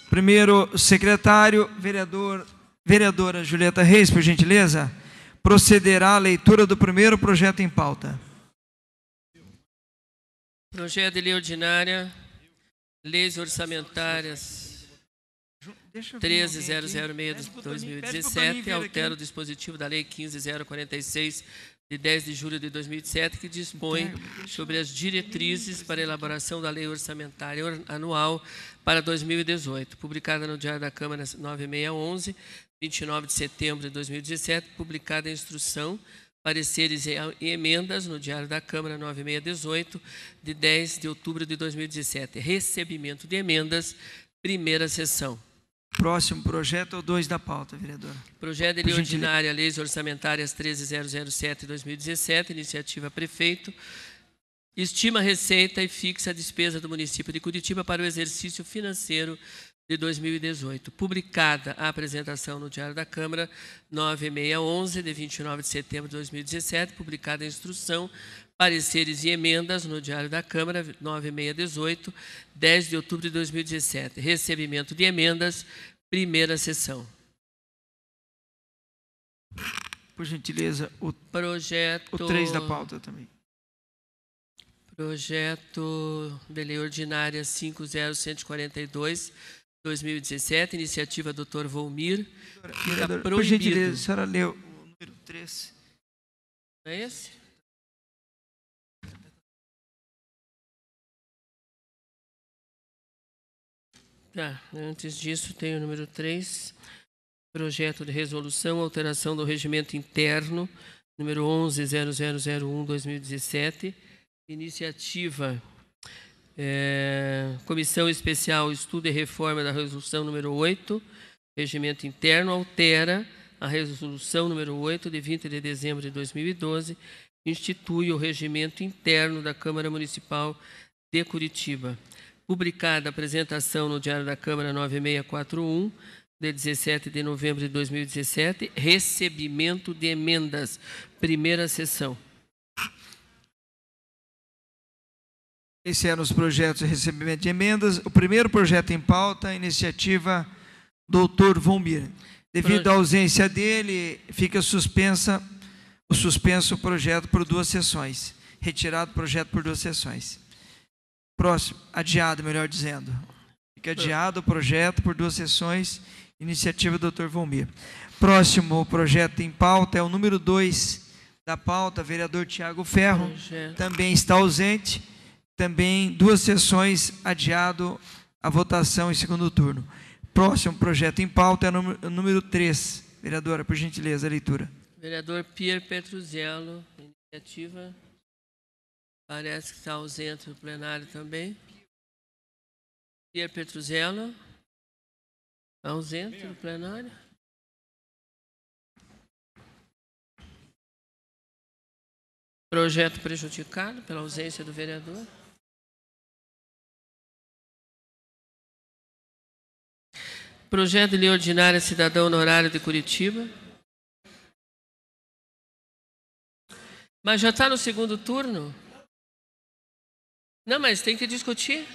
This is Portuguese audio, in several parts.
Primeiro secretário, vereadora Julieta Reis, por gentileza, procederá à leitura do primeiro projeto em pauta. Projeto de lei ordinária, leis orçamentárias 13.006 de 2017, altera o dispositivo da lei 15.046 de 10 de julho de 2007, que dispõe sobre as diretrizes para a elaboração da lei orçamentária anual para 2018, publicada no Diário da Câmara 9611, 29 de setembro de 2017, publicada em instrução, pareceres e emendas no Diário da Câmara 9618, de 10 de outubro de 2017. Recebimento de emendas, primeira sessão. Próximo projeto é o 2 da pauta, vereadora. Projeto de lei ordinária, leis orçamentárias 13.007 de 2017, iniciativa prefeito. Estima a receita e fixa a despesa do município de Curitiba para o exercício financeiro de 2018. Publicada a apresentação no Diário da Câmara 9611, de 29 de setembro de 2017, publicada a instrução, pareceres e emendas no Diário da Câmara 9618, 10 de outubro de 2017. Recebimento de emendas, primeira sessão. Por gentileza, o 3 da pauta também. Projeto de lei ordinária 5.0142, 2017, iniciativa Dr. Volmir. Por gentileza, a senhora leu o número 3. É esse? Antes disso, tem o número 3, projeto de resolução, alteração do regimento interno, número 11.0001/2017, iniciativa Comissão Especial Estudo e Reforma da Resolução número 8, regimento interno, altera a resolução número 8, de 20 de dezembro de 2012, institui o regimento interno da Câmara Municipal de Curitiba. Publicada a apresentação no Diário da Câmara 9641, de 17 de novembro de 2017, recebimento de emendas, primeira sessão. Esses eram os projetos de recebimento de emendas. O primeiro projeto em pauta, iniciativa Dr. Volmir. Devido à ausência dele, fica suspenso o projeto por 2 sessões. Retirado o projeto por 2 sessões. Próximo, adiado, melhor dizendo. Fica adiado o projeto por 2 sessões, iniciativa do Dr. Volmir. Próximo projeto em pauta é o número 2 da pauta, vereador Tiago Ferro, também está ausente, também 2 sessões, adiado a votação em segundo turno. Próximo projeto em pauta é o número 3. Vereadora, por gentileza, a leitura. Vereador Pierre Petruzzello, iniciativa. Parece que está ausente no plenário também. Pierre Petruzzello, ausente no plenário. Projeto prejudicado pela ausência do vereador. Projeto de lei ordinária cidadão honorário de Curitiba. Mas já está no segundo turno? Não, mas tem que discutir.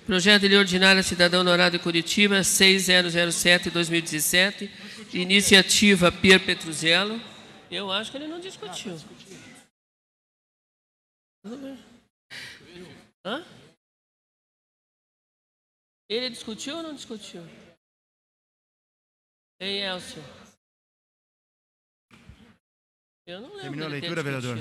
Projeto de lei ordinária cidadão honorário de Curitiba, 6007/2017, iniciativa Pierre Petruzzello. Eu acho que ele não discutiu. Hã? Ele discutiu ou não discutiu? Ei, Elcio. Eu não lembro. Terminou a leitura, vereador?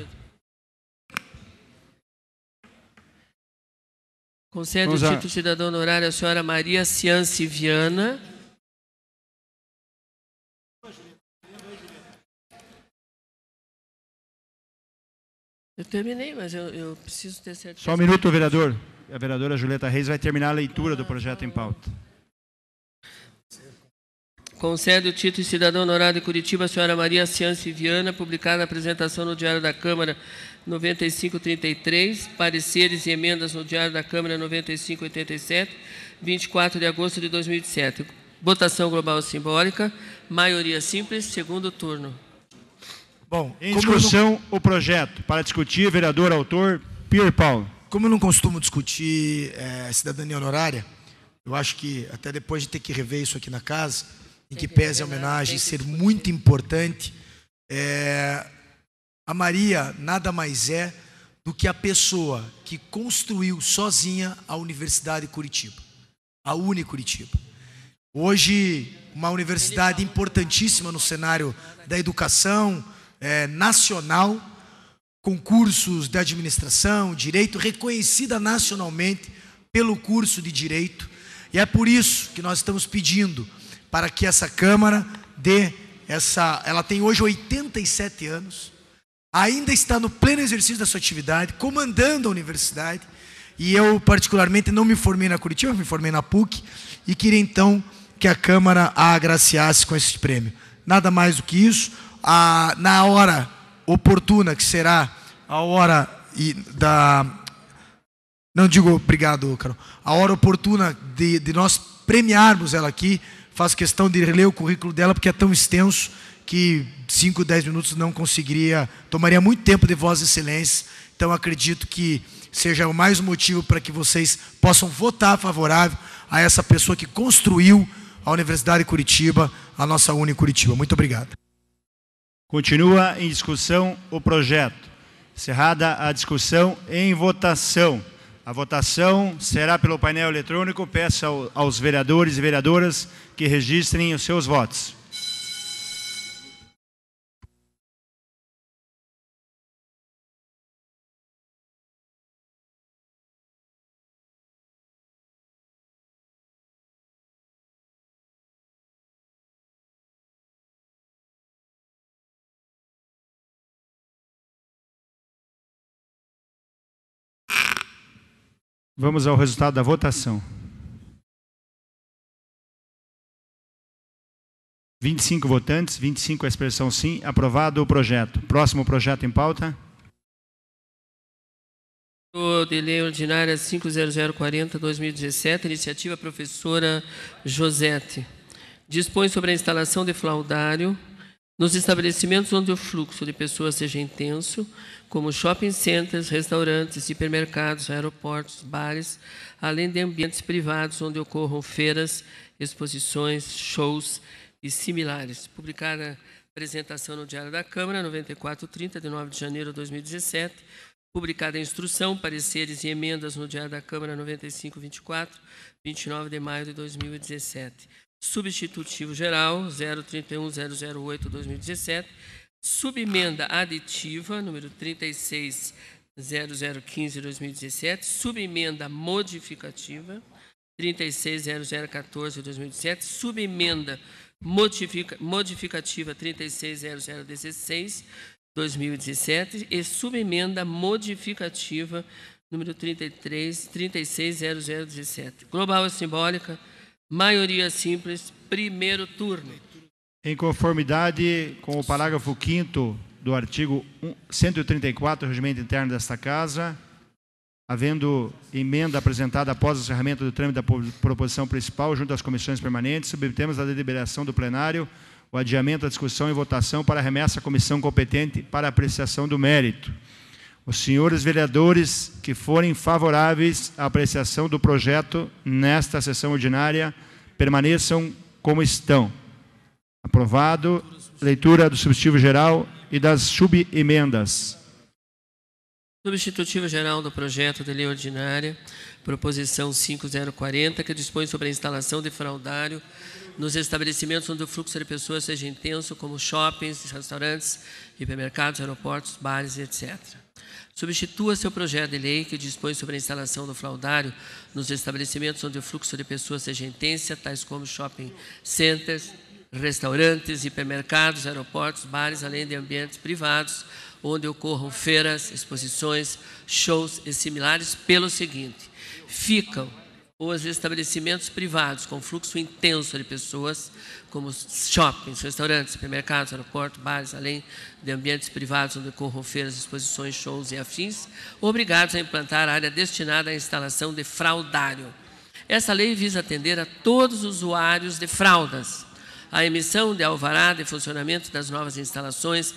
Concede o título cidadão honorário à senhora Maria Ciance Viana. Eu terminei, mas eu preciso ter certeza. Só um minuto, vereador. A vereadora Julieta Reis vai terminar a leitura do projeto em pauta. Concede o título de cidadão honorário de Curitiba à senhora Maria Ciance Viana, publicada a apresentação no Diário da Câmara 9533, pareceres e emendas no Diário da Câmara 9587, 24 de agosto de 2007. Votação global simbólica, maioria simples, segundo turno. Bom, em discussão o projeto. Para discutir, vereador autor Pierre Paulo. Como eu não costumo discutir cidadania honorária, eu acho que até depois de ter que rever isso aqui na casa, em que pese a homenagem ser muito importante, a Maria nada mais é do que a pessoa que construiu sozinha a Universidade de Curitiba, a Unicuritiba. Hoje, uma universidade importantíssima no cenário da educação nacional, com cursos de administração, direito, reconhecida nacionalmente pelo curso de direito. E é por isso que nós estamos pedindo para que essa Câmara ela tem hoje 87 anos, ainda está no pleno exercício da sua atividade, comandando a universidade, e eu particularmente não me formei na Curitiba, me formei na PUC, e queria então que a Câmara a agraciasse com esse prêmio. Nada mais do que isso, na hora oportuna, que será a hora não digo obrigado, Carol, a hora oportuna de nós premiarmos ela aqui, faço questão de reler o currículo dela, porque é tão extenso que 5, 10 minutos não conseguiria, tomaria muito tempo de Vossa Excelência. Então acredito que seja mais um motivo para que vocês possam votar favorável a essa pessoa que construiu a Universidade de Curitiba, a nossa Unicuritiba. Muito obrigado. Continua em discussão o projeto. Encerrada a discussão, em votação. A votação será pelo painel eletrônico. Peço aos vereadores e vereadoras que registrem os seus votos. Vamos ao resultado da votação. 25 votantes, 25 a expressão sim. Aprovado o projeto. Próximo projeto em pauta. De Lei Ordinária 50040/2017, iniciativa professora Josete. Dispõe sobre a instalação de fraudário nos estabelecimentos onde o fluxo de pessoas seja intenso, como shopping centers, restaurantes, hipermercados, aeroportos, bares, além de ambientes privados onde ocorram feiras, exposições, shows e similares. Publicada a apresentação no Diário da Câmara, 9430, de 9 de janeiro de 2017. Publicada a instrução, pareceres e emendas no Diário da Câmara, 9524, 29 de maio de 2017. Substitutivo geral 031.008/2017, subemenda aditiva número 36.0015/2017, subemenda modificativa 36.0014/2017, subemenda modificativa 36.0016/2017 e subemenda modificativa número 36.0017. Global e simbólica. Maioria simples, primeiro turno. Em conformidade com o parágrafo 5º do artigo 134 do Regimento Interno desta Casa, havendo emenda apresentada após o encerramento do trâmite da proposição principal junto às comissões permanentes, submetemos à deliberação do plenário o adiamento da discussão e votação para remessa à comissão competente para apreciação do mérito. Os senhores vereadores que forem favoráveis à apreciação do projeto nesta sessão ordinária, permaneçam como estão. Aprovado. Leitura do substitutivo geral e das subemendas. Substitutivo geral do projeto de lei ordinária, proposição 5040, que dispõe sobre a instalação de fraudário nos estabelecimentos onde o fluxo de pessoas seja intenso, como shoppings, restaurantes, hipermercados, aeroportos, bares, etc. Substitua seu projeto de lei que dispõe sobre a instalação do fraudário nos estabelecimentos onde o fluxo de pessoas seja intenso, tais como shopping centers, restaurantes, hipermercados, aeroportos, bares, além de ambientes privados, onde ocorram feiras, exposições, shows e similares, pelo seguinte: ficam os estabelecimentos privados com fluxo intenso de pessoas, como shoppings, restaurantes, supermercados, aeroportos, bares, além de ambientes privados onde ocorram feiras, exposições, shows e afins, obrigados a implantar a área destinada à instalação de fraudário. Essa lei visa atender a todos os usuários de fraldas, A emissão de alvará de funcionamento das novas instalações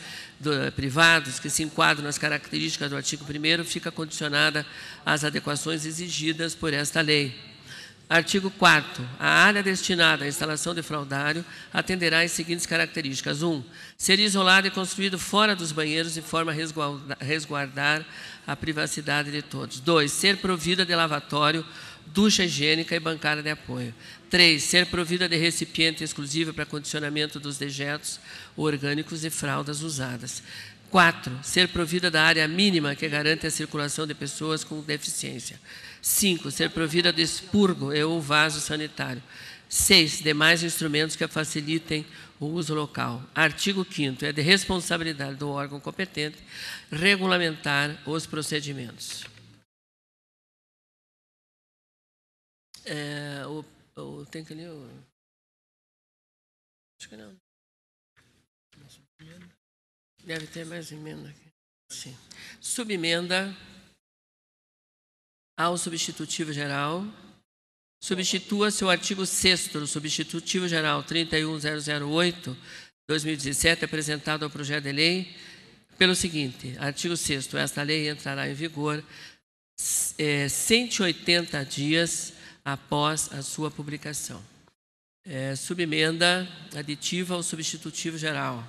privadas que se enquadram nas características do artigo 1º fica condicionada às adequações exigidas por esta lei. Artigo 4º. A área destinada à instalação de fraudário atenderá às seguintes características. 1. Ser isolado e construído fora dos banheiros de forma a resguardar a privacidade de todos. 2. Ser provida de lavatório, ducha higiênica e bancada de apoio. 3. Ser provida de recipiente exclusivo para condicionamento dos dejetos orgânicos e fraldas usadas. 4. Ser provida da área mínima que garante a circulação de pessoas com deficiência. 5. Ser provida de expurgo e ou vaso sanitário. 6. Demais instrumentos que facilitem o uso local. Artigo 5º. É de responsabilidade do órgão competente regulamentar os procedimentos. Tem que ler o... Acho que não. Deve ter mais emenda aqui. Sim. Subemenda ao substitutivo geral. Substitua-se o artigo 6º do substitutivo geral 31008/2017, apresentado ao projeto de lei, pelo seguinte. Artigo 6º. Esta lei entrará em vigor 180 dias após a sua publicação. Subemenda aditiva ao substitutivo geral.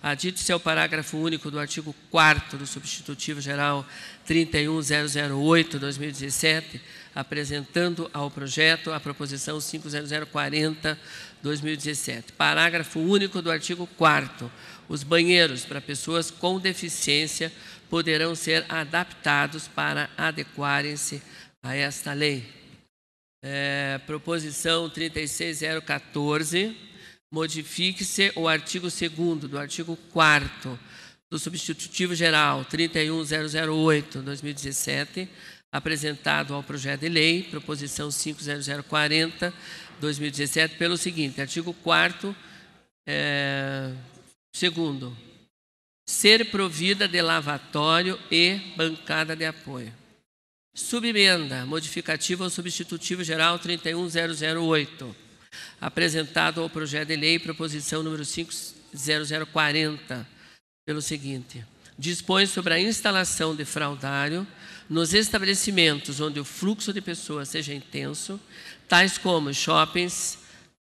Adite-se ao parágrafo único do artigo 4º do substitutivo geral 31008/2017, apresentando ao projeto a proposição 50040/2017. Parágrafo único do artigo 4º. Os banheiros para pessoas com deficiência poderão ser adaptados para adequarem-se a esta lei. Proposição 36014. Modifique-se o artigo 2º do artigo 4º do substitutivo geral 31008/2017, apresentado ao projeto de lei, proposição 50040/2017, pelo seguinte. Artigo 4º, 2º. Ser provida de lavatório e bancada de apoio. Subemenda modificativa ao substitutivo geral 31008, apresentado ao projeto de lei, proposição número 50040, pelo seguinte. Dispõe sobre a instalação de fraudário nos estabelecimentos onde o fluxo de pessoas seja intenso, tais como shoppings,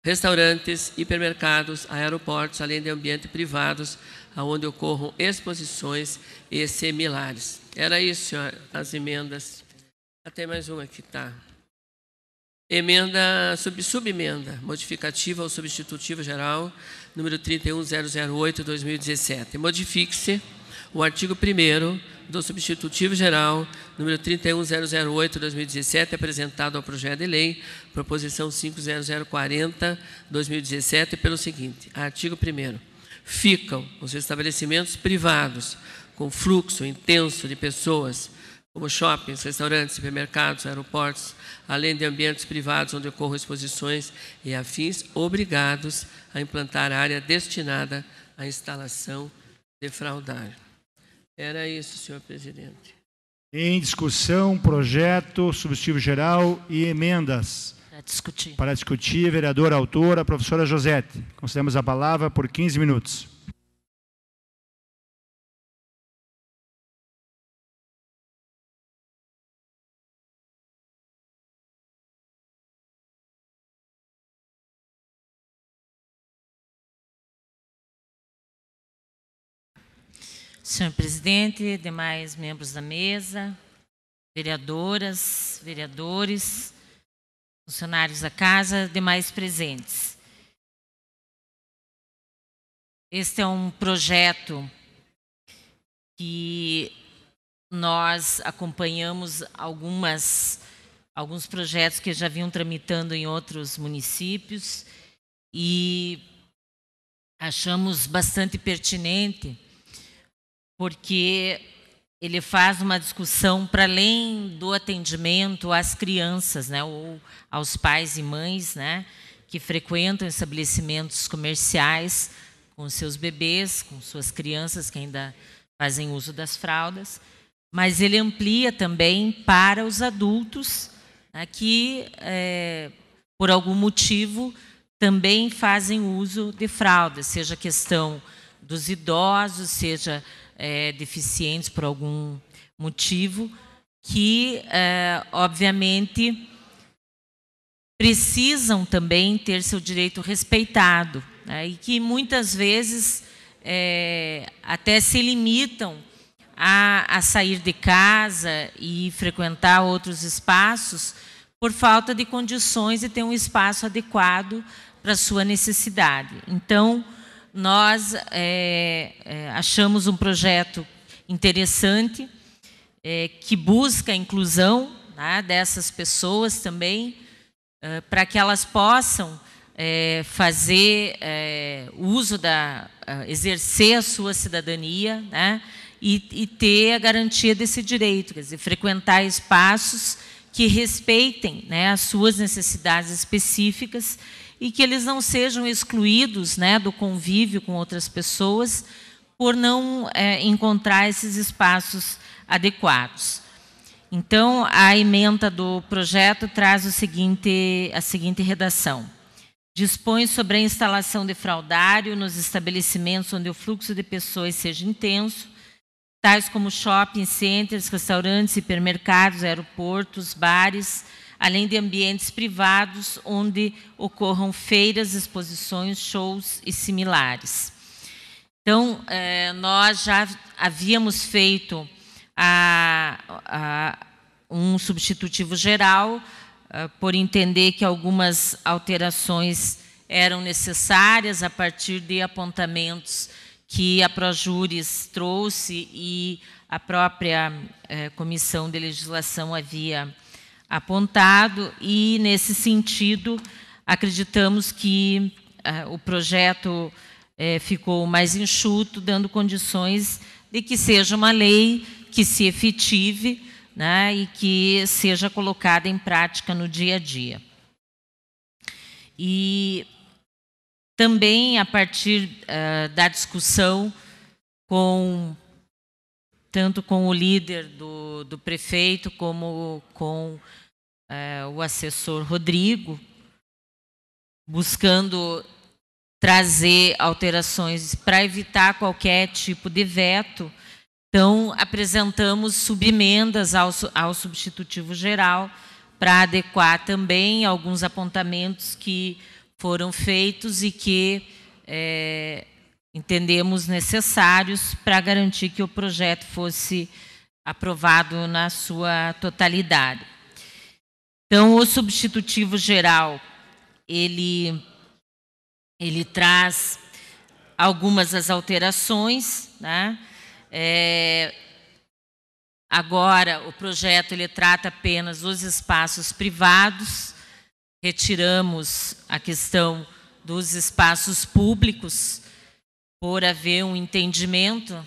restaurantes, hipermercados, aeroportos, além de ambientes privados, onde ocorram exposições e similares. Era isso, senhor, as emendas. Tem mais uma aqui, tá? Emenda, subemenda, modificativa ao substitutivo geral, número 31008/2017. Modifique-se o artigo 1º do substitutivo geral, número 31008/2017, apresentado ao projeto de lei, proposição 50040/2017, pelo seguinte. Artigo 1º. Ficam os estabelecimentos privados com fluxo intenso de pessoas, como shoppings, restaurantes, supermercados, aeroportos, além de ambientes privados onde ocorram exposições e afins, obrigados a implantar área destinada à instalação de fraudário. Era isso, senhor presidente. Em discussão, projeto, substitutivo geral e emendas. Para discutir, vereadora autora, professora Josete. Concedemos a palavra por 15 minutos. Senhor presidente, demais membros da mesa, vereadoras, vereadores, funcionários da casa, demais presentes. Este é um projeto que nós acompanhamos alguns projetos que já vinham tramitando em outros municípios e achamos bastante pertinente, porque ele faz uma discussão para além do atendimento às crianças, né, ou aos pais e mães, né, que frequentam estabelecimentos comerciais com seus bebês, com suas crianças que ainda fazem uso das fraldas, mas ele amplia também para os adultos, né, que, por algum motivo, também fazem uso de fraldas, seja questão dos idosos, seja deficientes por algum motivo, que, obviamente, precisam também ter seu direito respeitado, né, e que muitas vezes até se limitam a sair de casa e frequentar outros espaços por falta de condições de ter um espaço adequado para a sua necessidade. Então, nós achamos um projeto interessante, que busca a inclusão, né, dessas pessoas também, para que elas possam fazer uso exercer a sua cidadania, né, e ter a garantia desse direito, quer dizer, frequentar espaços que respeitem, né, as suas necessidades específicas e que eles não sejam excluídos, né, do convívio com outras pessoas por não encontrar esses espaços adequados. Então, a ementa do projeto traz a seguinte redação. Dispõe sobre a instalação de fraldário nos estabelecimentos onde o fluxo de pessoas seja intenso, tais como shopping centers, restaurantes, hipermercados, aeroportos, bares, além de ambientes privados onde ocorram feiras, exposições, shows e similares. Então, nós já havíamos feito um substitutivo geral, por entender que algumas alterações eram necessárias a partir de apontamentos que a Projures trouxe e a própria Comissão de Legislação havia apontado, e, nesse sentido, acreditamos que o projeto ficou mais enxuto, dando condições de que seja uma lei que se efetive, né, e que seja colocada em prática no dia a dia. E também, a partir da discussão tanto com o líder do prefeito como com o assessor Rodrigo, buscando trazer alterações para evitar qualquer tipo de veto, então apresentamos subemendas ao substitutivo geral para adequar também alguns apontamentos que foram feitos e que entendemos necessários para garantir que o projeto fosse aprovado na sua totalidade. Então, o substitutivo geral, ele traz algumas das alterações, né? Agora, o projeto ele trata apenas os espaços privados, retiramos a questão dos espaços públicos, por haver um entendimento,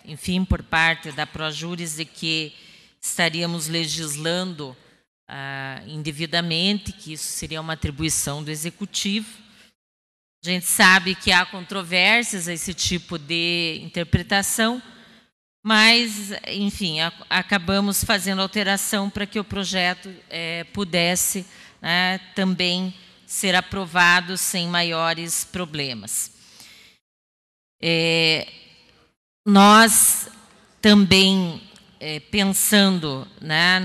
enfim, por parte da Projures, de que estaríamos legislando indevidamente, que isso seria uma atribuição do Executivo. A gente sabe que há controvérsias a esse tipo de interpretação, mas, enfim, acabamos fazendo alteração para que o projeto pudesse, né, também ser aprovado sem maiores problemas. Nós também, pensando, né,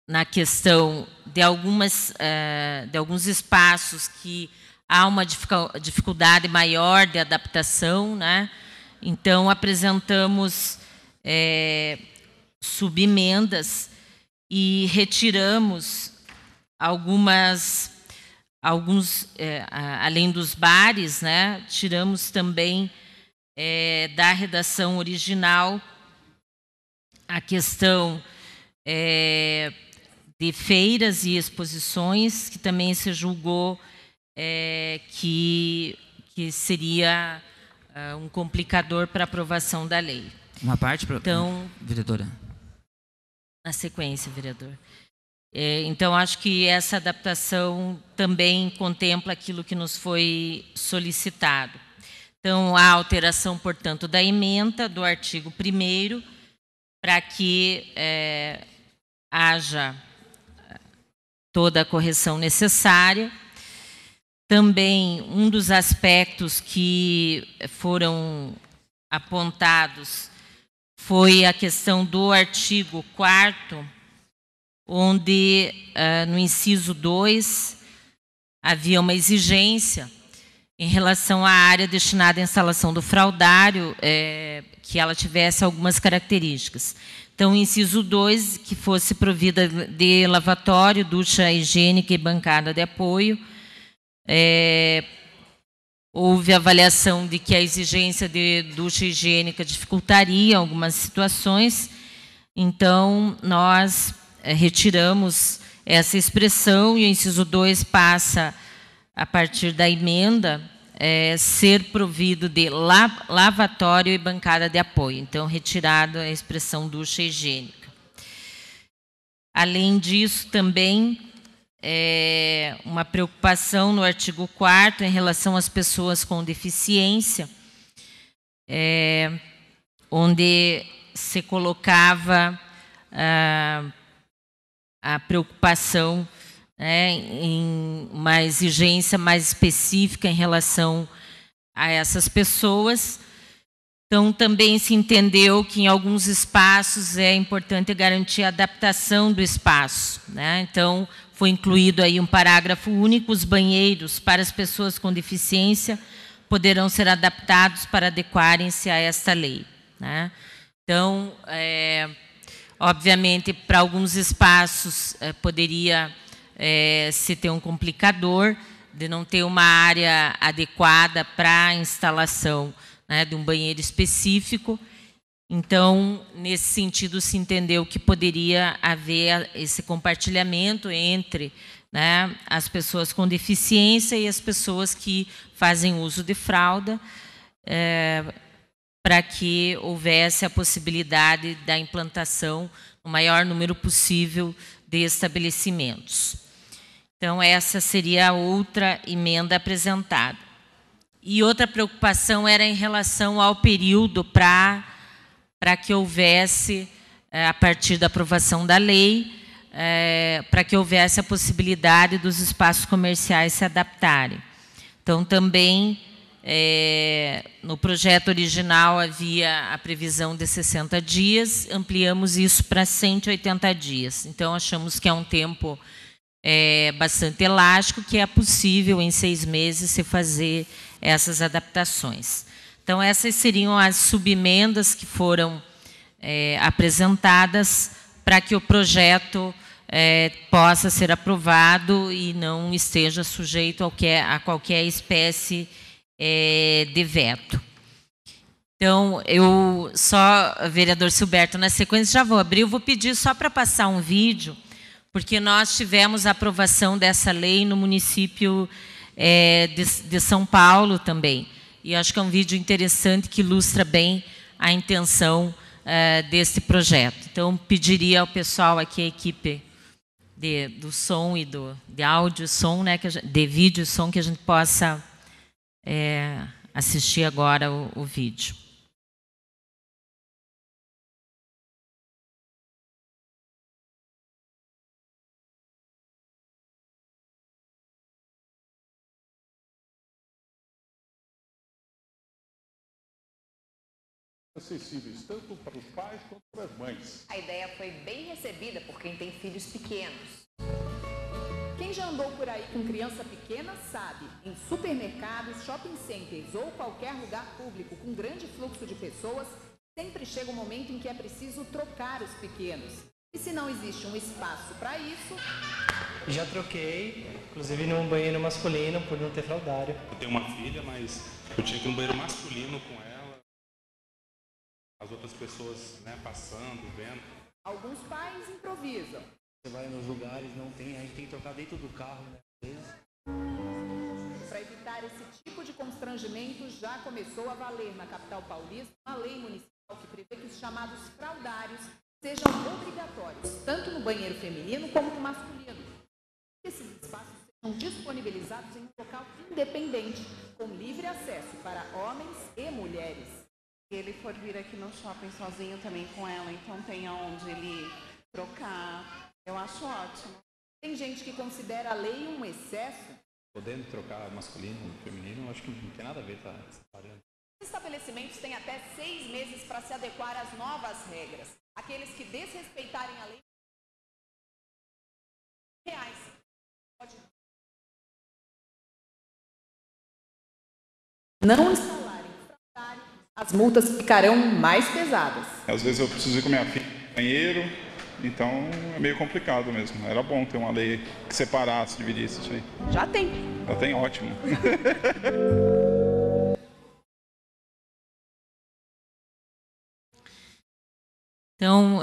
na questão de alguns espaços que há uma dificuldade maior de adaptação, né? Então, apresentamos subemendas e retiramos além dos bares, né? Tiramos também da redação original a questão de feiras e exposições, que também se julgou que seria um complicador para a aprovação da lei. Uma parte, então, vereadora. Na sequência, vereador. Então, acho que essa adaptação também contempla aquilo que nos foi solicitado. Então, a alteração, portanto, da ementa do artigo 1º, para que haja toda a correção necessária. Também um dos aspectos que foram apontados foi a questão do artigo 4º, onde no inciso 2 havia uma exigência em relação à área destinada à instalação do fraudário, que ela tivesse algumas características. Então, o inciso 2, que fosse provida de lavatório, ducha higiênica e bancada de apoio. Houve avaliação de que a exigência de ducha higiênica dificultaria algumas situações, então nós retiramos essa expressão e o inciso 2 passa, a partir da emenda, ser provido de lavatório e bancada de apoio. Então, retirada a expressão ducha higiênica. Além disso, também uma preocupação no artigo 4º em relação às pessoas com deficiência, onde se colocava a preocupação em uma exigência mais específica em relação a essas pessoas. Então, também se entendeu que em alguns espaços é importante garantir a adaptação do espaço, né? Então, foi incluído aí um parágrafo único: os banheiros para as pessoas com deficiência poderão ser adaptados para adequarem-se a esta lei, né? Então, obviamente, para alguns espaços poderia se ter um complicador de não ter uma área adequada para a instalação, né, de um banheiro específico. Então, nesse sentido, se entendeu que poderia haver esse compartilhamento entre, né, as pessoas com deficiência e as pessoas que fazem uso de fralda, para que houvesse a possibilidade da implantação no maior número possível de estabelecimentos. Então, essa seria a outra emenda apresentada. E outra preocupação era em relação ao período para que houvesse, a partir da aprovação da lei, para que houvesse a possibilidade dos espaços comerciais se adaptarem. Então, também, no projeto original havia a previsão de 60 dias, ampliamos isso para 180 dias. Então, achamos que é um tempo bastante elástico, que é possível em 6 meses se fazer essas adaptações. Então, essas seriam as subemendas que foram apresentadas para que o projeto possa ser aprovado e não esteja sujeito a qualquer espécie de veto. Então, vereador Silberto, na sequência já vou abrir, eu vou pedir só para passar um vídeo, porque nós tivemos a aprovação dessa lei no município de São Paulo também. E acho que é um vídeo interessante que ilustra bem a intenção desse projeto. Então, pediria ao pessoal aqui, a equipe do som e de áudio e som, né, de vídeo e som, que a gente possa assistir agora o vídeo. Acessíveis tanto para os pais quanto para as mães. A ideia foi bem recebida por quem tem filhos pequenos. Quem já andou por aí com criança pequena sabe, em supermercados, shopping centers ou qualquer lugar público com grande fluxo de pessoas, sempre chega um momento em que é preciso trocar os pequenos. E se não existe um espaço para isso... Já troquei, inclusive num banheiro masculino, por não ter fraldário. Eu tenho uma filha, mas eu tinha que ir no banheiro masculino com ela. As outras pessoas, né, passando, vendo. Alguns pais improvisam. Você vai nos lugares, não tem, a gente tem que trocar dentro do carro, né? Para evitar esse tipo de constrangimento, já começou a valer na capital paulista uma lei municipal que prevê que os chamados fraldários sejam obrigatórios, tanto no banheiro feminino como no masculino. Esses espaços sejam disponibilizados em um local independente, com livre acesso para homens e mulheres. Se ele for vir aqui no shopping sozinho também com ela, então tem onde ele trocar. Eu acho ótimo. Tem gente que considera a lei um excesso. podendo trocar masculino e feminino, acho que não tem nada a ver, tá separando. Os estabelecimentos têm até 6 meses para se adequar às novas regras. Aqueles que desrespeitarem a lei reais. Não instalarem fraudário, as multas ficarão mais pesadas. Às vezes eu preciso ir com minha filha no banheiro, então é meio complicado mesmo. Era bom ter uma lei que separasse, dividisse isso aí. Já tem. Já tem, ótimo. Então,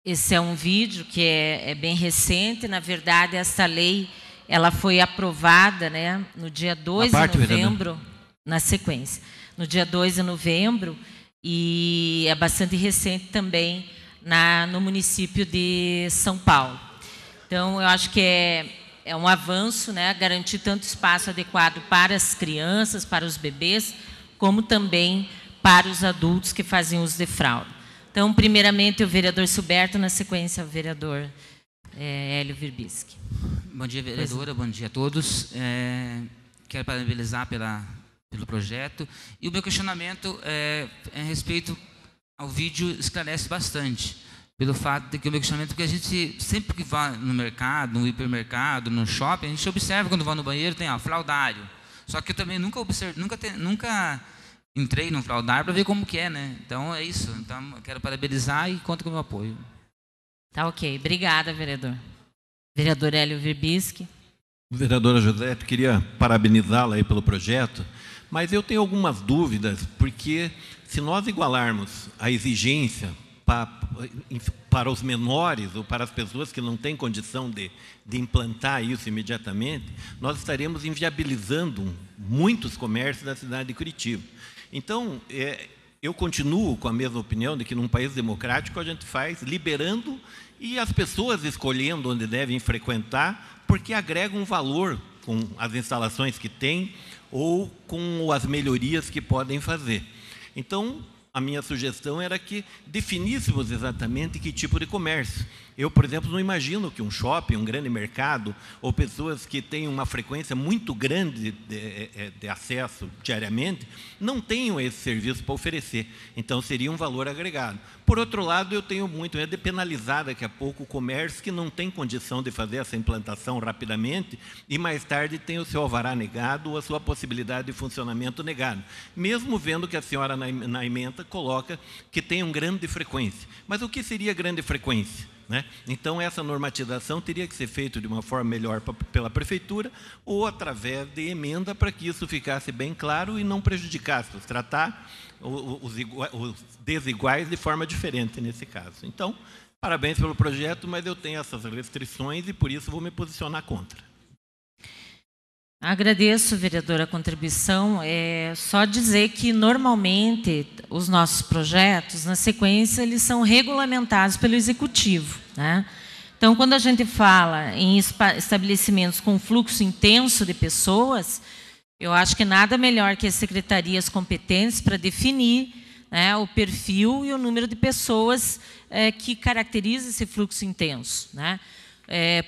esse é um vídeo que é bem recente. Na verdade, essa lei ela foi aprovada, né, no dia 2 de novembro, na sequência, no dia 2 de novembro, e é bastante recente também no município de São Paulo. Então, eu acho que é um avanço, né, garantir tanto espaço adequado para as crianças, para os bebês, como também para os adultos que fazem uso de fralda. Então, primeiramente, o vereador Silberto, na sequência, o vereador Hélio Verbisky. Bom dia, vereadora. Bom dia a todos. Quero parabenizar pelo projeto. E o meu questionamento a respeito ao vídeo esclarece bastante. Pelo fato de que o meu questionamento, porque a gente, sempre que vai no mercado, no hipermercado, no shopping, a gente observa quando vai no banheiro, tem fraudário. Só que eu também nunca entrei no fraudário para ver como que é, né? Então, é isso. Então, eu quero parabenizar e conto com o meu apoio. Tá ok. Obrigada, vereador. Vereador Hélio Verbisky. Vereadora Josete, queria parabenizá-la aí pelo projeto, mas eu tenho algumas dúvidas, porque se nós igualarmos a exigência para os menores ou para as pessoas que não têm condição de implantar isso imediatamente, nós estaremos inviabilizando muitos comércios da cidade de Curitiba. Então, eu continuo com a mesma opinião de que num país democrático a gente faz liberando e as pessoas escolhendo onde devem frequentar, porque agregam um valor com as instalações que têm ou com as melhorias que podem fazer. Então, a minha sugestão era que definíssemos exatamente que tipo de comércio. Eu, por exemplo, não imagino que um shopping, um grande mercado, ou pessoas que têm uma frequência muito grande de acesso diariamente, não tenham esse serviço para oferecer. Então, seria um valor agregado. Por outro lado, eu tenho muito medo de penalizar daqui a pouco o comércio que não tem condição de fazer essa implantação rapidamente e mais tarde tem o seu alvará negado ou a sua possibilidade de funcionamento negado. Mesmo vendo que a senhora na emenda coloca que tem um grande frequência. Mas o que seria grande frequência? Né? Então, essa normatização teria que ser feita de uma forma melhor pela prefeitura ou através de emenda para que isso ficasse bem claro e não prejudicasse, tratar os desiguais de forma diferente nesse caso. Então, parabéns pelo projeto, mas eu tenho essas restrições e, por isso, vou me posicionar contra. Agradeço, vereadora, a contribuição. Só dizer que, normalmente, os nossos projetos, na sequência, eles são regulamentados pelo Executivo, né? Então, quando a gente fala em estabelecimentos com fluxo intenso de pessoas, eu acho que nada melhor que as secretarias competentes para definir, né, o perfil e o número de pessoas que caracteriza esse fluxo intenso, né?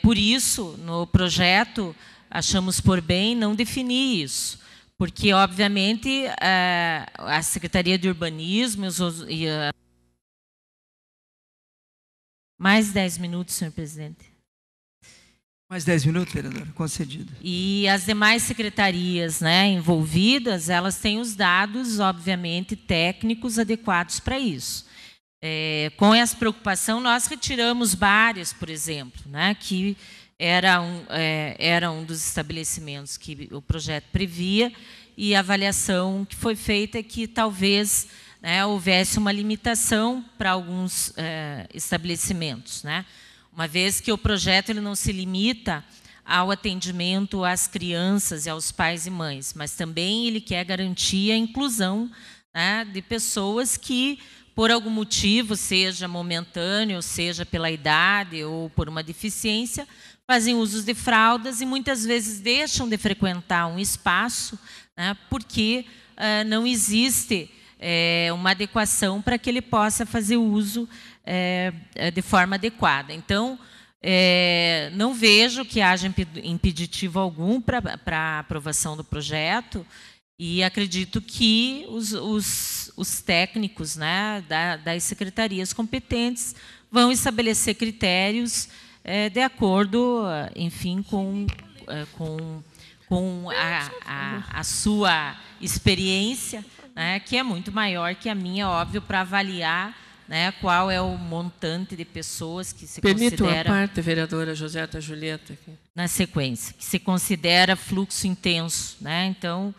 Por isso, no projeto, achamos por bem não definir isso, porque, obviamente, a Secretaria de Urbanismo Mais 10 minutos, senhor presidente. Mais 10 minutos, vereadora, concedido. E as demais secretarias, né, envolvidas, elas têm os dados, obviamente, técnicos adequados para isso. Com essa preocupação, nós retiramos bares, por exemplo, né, que era um dos estabelecimentos que o projeto previa, e a avaliação que foi feita é que talvez, né, houvesse uma limitação para alguns estabelecimentos, né, uma vez que o projeto ele não se limita ao atendimento às crianças e aos pais e mães, mas também ele quer garantir a inclusão, né, de pessoas que, por algum motivo, seja momentâneo, seja pela idade ou por uma deficiência, fazem uso de fraldas e muitas vezes deixam de frequentar um espaço, né, porque não existe uma adequação para que ele possa fazer uso de forma adequada. Então, Não vejo que haja impeditivo algum para aprovação do projeto e acredito que os técnicos, né, das secretarias competentes vão estabelecer critérios de acordo, enfim, com a sua experiência, né, que é muito maior que a minha, óbvio, para avaliar, né, qual é o montante de pessoas que se considera... Permito uma parte, vereadora Joseta Julieta. Aqui. Na sequência, que se considera fluxo intenso, né? Então,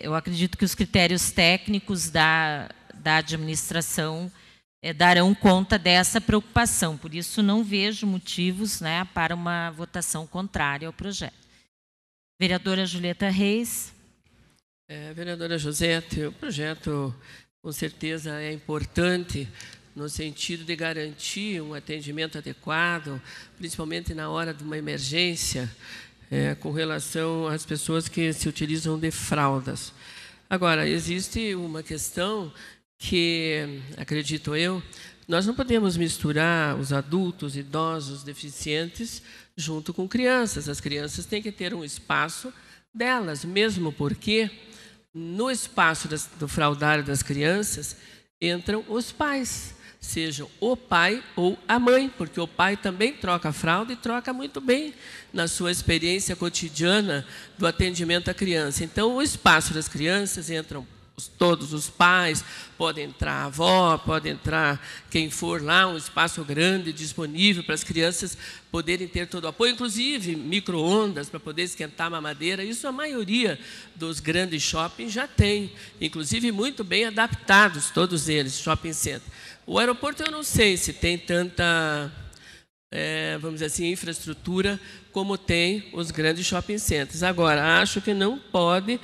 eu acredito que os critérios técnicos da administração darão conta dessa preocupação. Por isso, não vejo motivos, né, para uma votação contrária ao projeto. Vereadora Julieta Reis. Vereadora Josete, o projeto, com certeza, é importante no sentido de garantir um atendimento adequado, principalmente na hora de uma emergência, com relação às pessoas que se utilizam de fraldas. Agora, existe uma questão que, acredito eu, nós não podemos misturar os adultos, idosos, deficientes, junto com crianças. As crianças têm que ter um espaço delas, mesmo porque no espaço do fraldário das crianças entram os pais, sejam o pai ou a mãe, porque o pai também troca a fralda e troca muito bem na sua experiência cotidiana do atendimento à criança. Então, o espaço das crianças entram todos os pais, pode entrar a avó, pode entrar quem for lá, um espaço grande disponível para as crianças poderem ter todo o apoio, inclusive micro-ondas para poder esquentar a mamadeira. Isso a maioria dos grandes shoppings já tem, inclusive muito bem adaptados, todos eles, shopping center. O aeroporto eu não sei se tem tanta, vamos dizer assim, infraestrutura como tem os grandes shopping centers. Agora, acho que não pode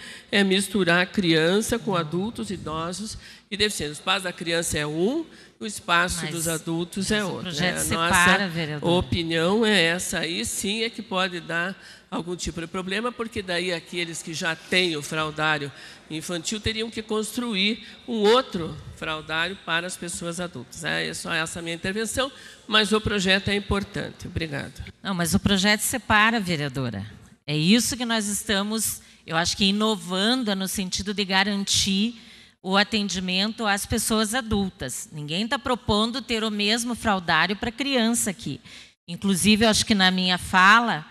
misturar criança com adultos, idosos e deficientes. O espaço da criança é um, o espaço dos adultos é outro. O projeto separa, vereador. Nossa opinião é essa. Aí sim é que pode dar algum tipo de problema, porque daí aqueles que já têm o fraldário infantil teriam que construir um outro fraldário para as pessoas adultas. É só essa a minha intervenção, mas o projeto é importante. Obrigado. Não, mas o projeto separa, vereadora. É isso que nós estamos, eu acho que inovando no sentido de garantir o atendimento às pessoas adultas. Ninguém está propondo ter o mesmo fraldário para criança aqui. Inclusive, eu acho que na minha fala,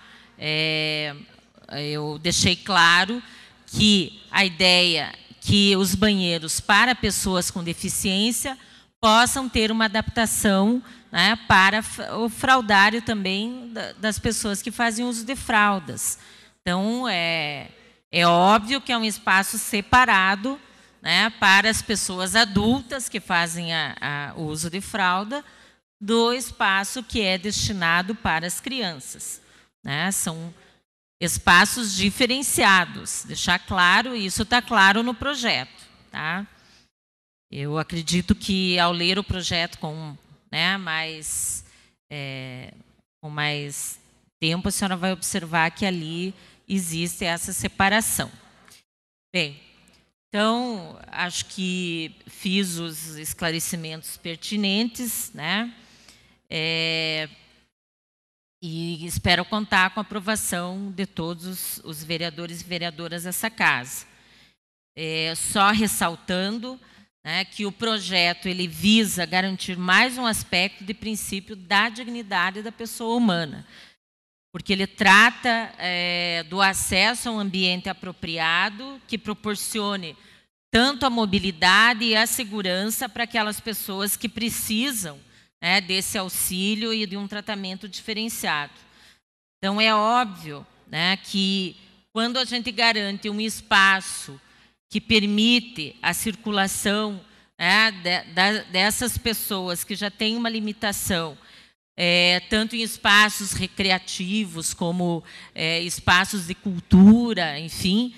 eu deixei claro que a ideia que os banheiros para pessoas com deficiência possam ter uma adaptação, né, para o fraldário também das pessoas que fazem uso de fraldas. Então, é óbvio que é um espaço separado, né, para as pessoas adultas que fazem o uso de fralda, do espaço que é destinado para as crianças, né? São espaços diferenciados, deixar claro, e isso está claro no projeto, tá? Eu acredito que, ao ler o projeto com mais tempo, a senhora vai observar que ali existe essa separação. Bem, então, acho que fiz os esclarecimentos pertinentes, né? E espero contar com a aprovação de todos os vereadores e vereadoras dessa casa. Só ressaltando, né, que o projeto ele visa garantir mais um aspecto de princípio da dignidade da pessoa humana, porque ele trata do acesso a um ambiente apropriado que proporcione tanto a mobilidade e a segurança para aquelas pessoas que precisam, né, desse auxílio e de um tratamento diferenciado. Então, é óbvio, né, que quando a gente garante um espaço que permite a circulação, né, dessas pessoas que já têm uma limitação, tanto em espaços recreativos como espaços de cultura, enfim,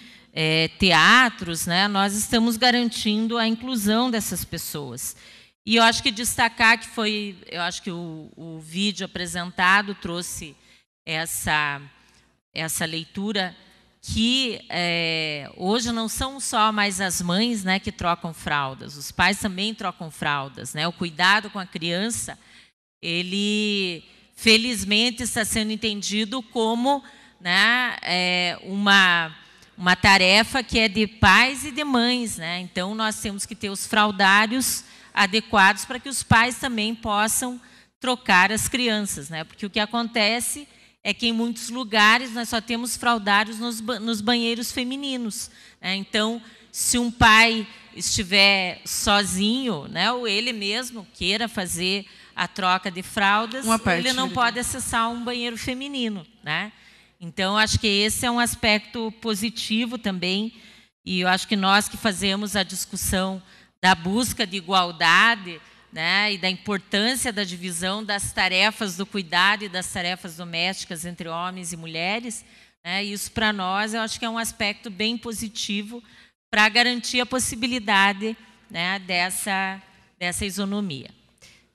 teatros, né, nós estamos garantindo a inclusão dessas pessoas. E eu acho que destacar que eu acho que o vídeo apresentado trouxe essa leitura que hoje não são só mais as mães, né, que trocam fraldas, os pais também trocam fraldas, né? O cuidado com a criança, ele felizmente está sendo entendido como, né, uma tarefa que é de pais e de mães, né? Então, nós temos que ter os fraldários adequados para que os pais também possam trocar as crianças, né? Porque o que acontece é que em muitos lugares nós só temos fraldários nos banheiros femininos, né? Então, se um pai estiver sozinho, né, ou ele mesmo queira fazer a troca de fraldas, ele não pode acessar um banheiro feminino, né? Então, acho que esse é um aspecto positivo também, e eu acho que nós que fazemos a discussão da busca de igualdade, né, e da importância da divisão das tarefas do cuidado e das tarefas domésticas entre homens e mulheres, né, isso para nós eu acho que é um aspecto bem positivo para garantir a possibilidade, né, dessa isonomia.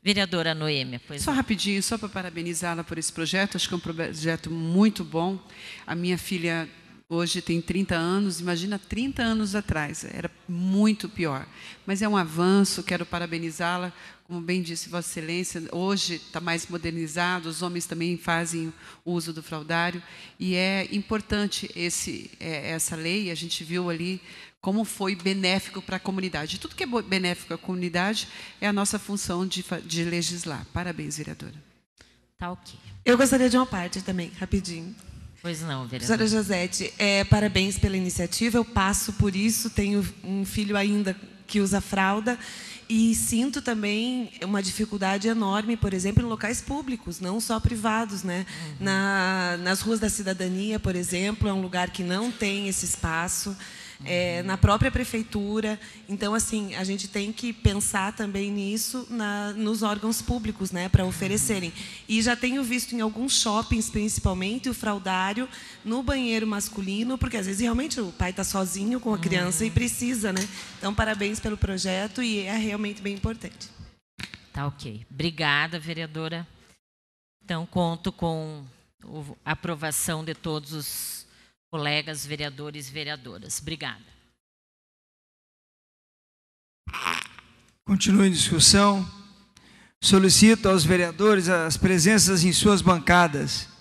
Vereadora Noêmia, pois só rapidinho, só para parabenizá-la por esse projeto, acho que é um projeto muito bom. A minha filha hoje tem 30 anos, imagina 30 anos atrás, era muito pior. Mas é um avanço, quero parabenizá-la, como bem disse Vossa Excelência, hoje está mais modernizado, os homens também fazem o uso do fraldário, e é importante essa lei, a gente viu ali como foi benéfico para a comunidade. Tudo que é benéfico à comunidade é a nossa função de legislar. Parabéns, vereadora. Tá ok. Eu gostaria de uma parte também, rapidinho. Pois não, vereadora. Professora Josete, parabéns pela iniciativa. Eu passo por isso, tenho um filho ainda que usa fralda e sinto também uma dificuldade enorme, por exemplo, em locais públicos, não só privados, né? Nas ruas da cidadania, por exemplo, é um lugar que não tem esse espaço. Na própria prefeitura. Então, assim, a gente tem que pensar também nisso nos órgãos públicos, né, para oferecerem. E já tenho visto em alguns shoppings, principalmente, o fraldário no banheiro masculino, porque às vezes realmente o pai está sozinho com a criança e precisa, né? Então, parabéns pelo projeto e é realmente bem importante. Tá ok. Obrigada, vereadora. Então, conto com a aprovação de todos os colegas vereadores e vereadoras. Obrigada. Continue em discussão. Solicito aos vereadores as presenças em suas bancadas.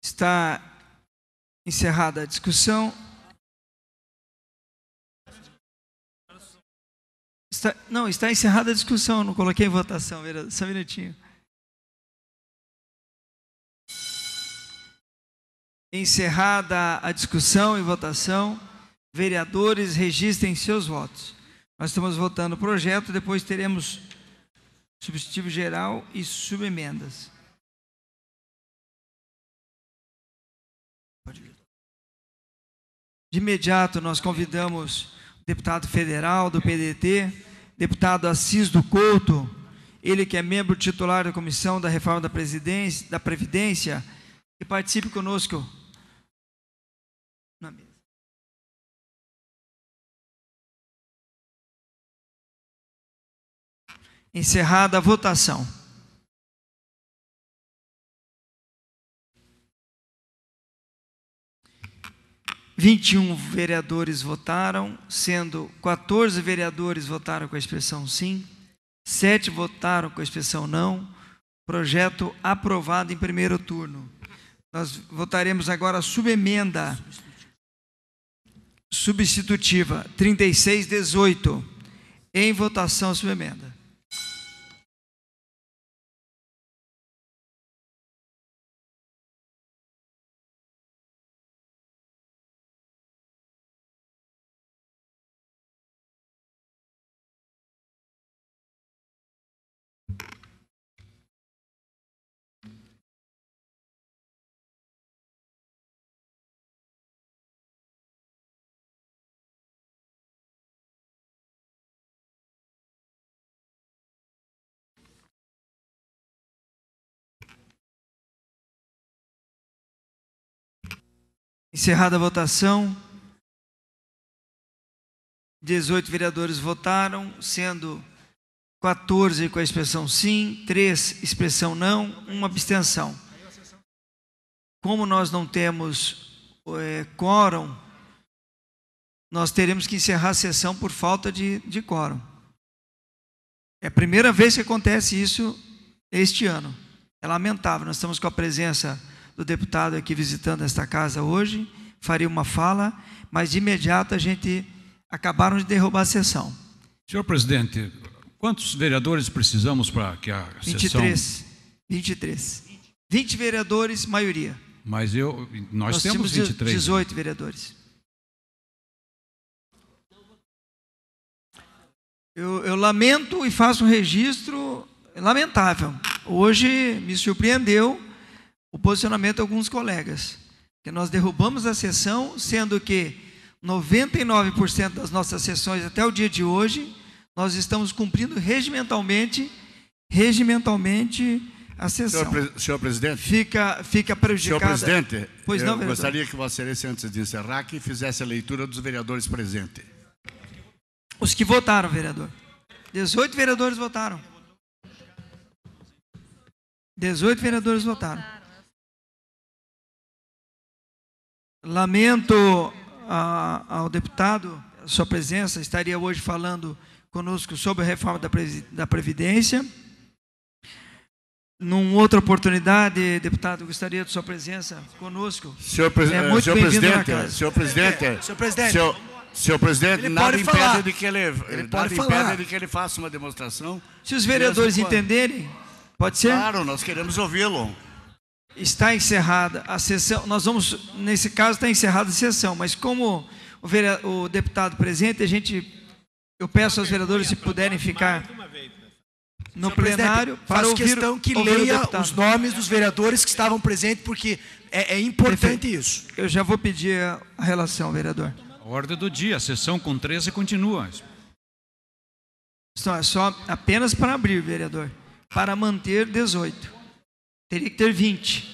Está encerrada a discussão. Está encerrada a discussão, não coloquei em votação, vereador, só um minutinho. Encerrada a discussão e votação, vereadores registrem seus votos. Nós estamos votando o projeto, depois teremos substitutivo geral e subemendas. De imediato, nós convidamos o deputado federal do PDT, deputado Assis do Couto, ele que é membro titular da Comissão da Reforma da Previdência, que participe conosco na mesa. Encerrada a votação. Vereadores votaram, sendo 14 vereadores votaram com a expressão sim, 7 votaram com a expressão não. Projeto aprovado em primeiro turno. Nós votaremos agora a subemenda substitutiva 3618. Em votação, subemenda. Encerrada a votação, 18 vereadores votaram, sendo 14 com a expressão sim, 3 expressão não, 1 abstenção. Como nós não temos quórum, nós teremos que encerrar a sessão por falta de quórum. É a primeira vez que acontece isso este ano. É lamentável. Nós estamos com a presença do deputado aqui visitando esta casa hoje, faria uma fala, mas de imediato a gente acabaram de derrubar a sessão. Senhor presidente, quantos vereadores precisamos para que a sessão... 23. 20 vereadores, maioria. Mas nós temos 23. 18 vereadores. Eu lamento e faço um registro lamentável. Hoje me surpreendeu o posicionamento de alguns colegas, que nós derrubamos a sessão, sendo que 99% das nossas sessões até o dia de hoje, nós estamos cumprindo regimentalmente a sessão. Senhor presidente. Fica prejudicada. Senhor presidente, pois não, eu gostaria que Vossa Excelência, antes de encerrar, que fizesse a leitura dos vereadores presentes. Os que votaram, vereador. 18 vereadores votaram. 18 vereadores votaram. Lamento ao deputado a sua presença, estaria hoje falando conosco sobre a reforma da Previdência. Numa outra oportunidade, deputado, gostaria de sua presença conosco. Senhor presidente, nada impede de que ele faça uma demonstração. Se os vereadores entenderem, pode ser? Claro, nós queremos ouvi-lo. Está encerrada a sessão. Nós vamos, nesse caso, está encerrada a sessão, mas como o deputado presente, eu peço aos vereadores se puderem ficar no plenário para ouvir. Faço questão que leia os nomes dos vereadores que estavam presentes, porque é importante isso. Eu já vou pedir a relação, vereador. A ordem do dia, a sessão com 13 continua. É só apenas para abrir, vereador. Para manter 18. Teria que ter 20.